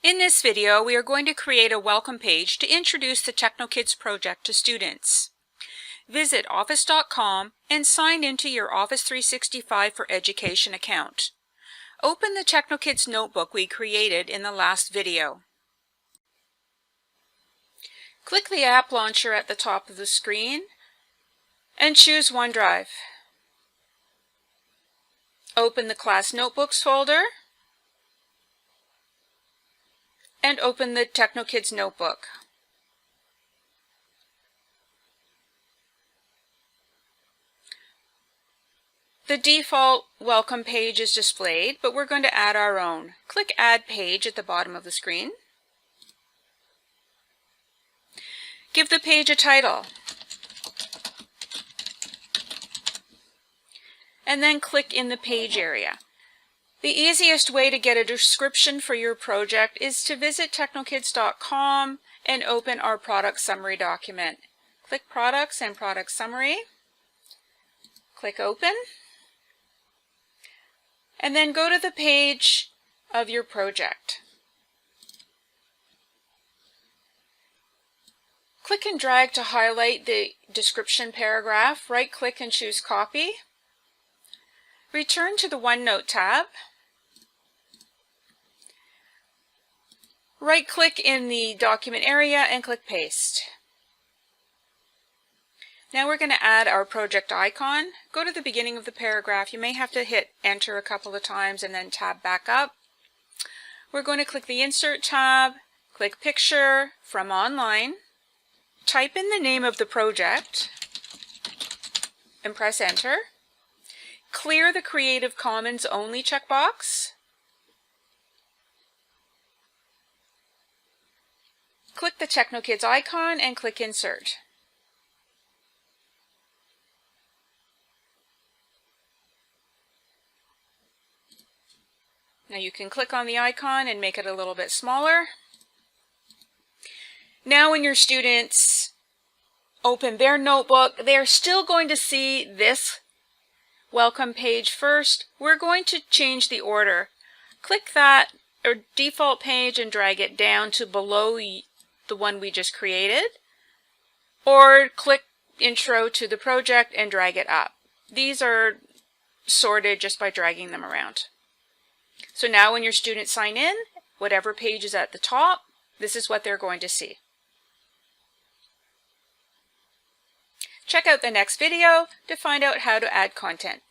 In this video, we are going to create a welcome page to introduce the TechnoKids project to students. Visit office.com and sign into your Office 365 for Education account. Open the TechnoKids notebook we created in the last video. Click the app launcher at the top of the screen and choose OneDrive. Open the Class Notebooks folder and open the TechnoKids notebook. The default welcome page is displayed, but we're going to add our own. Click Add Page at the bottom of the screen. Give the page a title. And then click in the page area. The easiest way to get a description for your project is to visit TechnoKids.com and open our product summary document. Click Products and Product Summary. Click Open. And then go to the page of your project. Click and drag to highlight the description paragraph. Right-click and choose Copy. Return to the OneNote tab. Right-click in the document area and click Paste. Now we're going to add our project icon. Go to the beginning of the paragraph. You may have to hit Enter a couple of times and then tab back up. We're going to click the Insert tab, click Picture from Online, type in the name of the project, and press Enter. Clear the Creative Commons Only checkbox. Click the TechnoKids icon and click Insert. Now you can click on the icon and make it a little bit smaller. Now when your students open their notebook, they are still going to see this welcome page first. We're going to change the order. Click that default page and drag it down to below the one we just created, or click Intro to the project and drag it up. These are sorted just by dragging them around. So now when your students sign in, whatever page is at the top, this is what they're going to see. Check out the next video to find out how to add content.